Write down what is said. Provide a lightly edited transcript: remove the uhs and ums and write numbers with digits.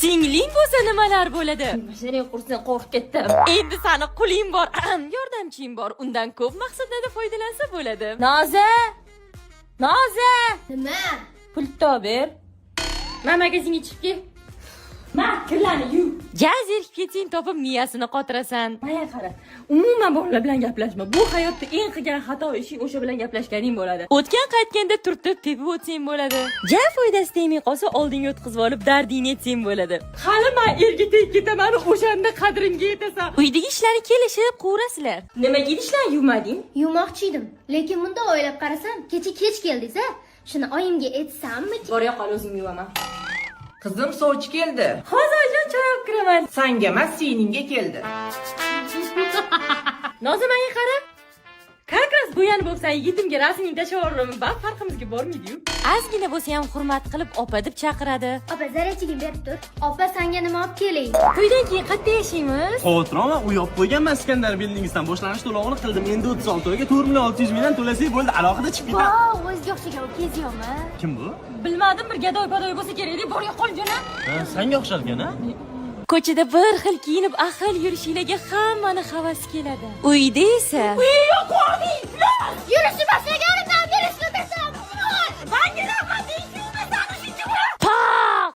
Singling bo'lsa nimalar bo'ladi? Mashinaga qursin, qo'rqib ketdim. Endi sani quling bor, yordamching bor. Undan ko'p maqsadlarda foydalansa bo'ladi. Noza! Noza! Nima? Pultni ber. Men magazinga chiqib kel. Men kirlarni yuv. Ja, zerikib ketsang topib miyasini qotirasan. Maya qara. Umuman bolalar bilan gaplashma. Bu hayotda eng qilgan xato ishing o'sha bilan gaplashganing bo'ladi. O'tgan qaytganda turtib tepib o'tsang bo'ladi. Ja, foydasi tegmay qolsa oldinga o'tkazib olib dardingni aytsang bo'ladi. Hali men erga tegib ketaman, o'shanda qadrimga yetasan. Uydagi ishlarni kelishib qurasizlar. Nimaga idishlarni yuvmading? Yuvmoqchi edim. Lekin bunda o'ylab qarasam, kecha kech keldingiz-a? Shuni oyimga aytsammi? Borya qol, o'zim yuvaman. Qizim sovchi keldi. Hozirjon choy olib kiraman. Sanga emas, seningga keldi. Nozimaga qara. Kakras bo'yani bo'lsan, yigitimga rasming tashavorimi? Bak farqimizga bormaydi-yu. Ozgina bo'lsa ham hurmat qilib opa deb chaqiradi. Opa, zarachigim berib tur. Opa, senga nima olib kelay? To'ydan keyin qayerda yashaymiz? Xotiroman u yopib qo'yganman Iskandar Bildingizdan boshlanish to'lovini qildim. Endi 36 oyga 4 600 mingdan to'lasak bo'ldi, alohida chiqib ketadi. Vow, o'ziga o'xshagan keziymi? Kim bu? Bilmadim, bir gadoy-padoy bo'lsa kerak-dek, borga qol jo'na. Ha, senga o'xsharkan-a? Ko'chada bir xil kiyinib ahil yurishinglarga hammani havas keladi. Uyda esa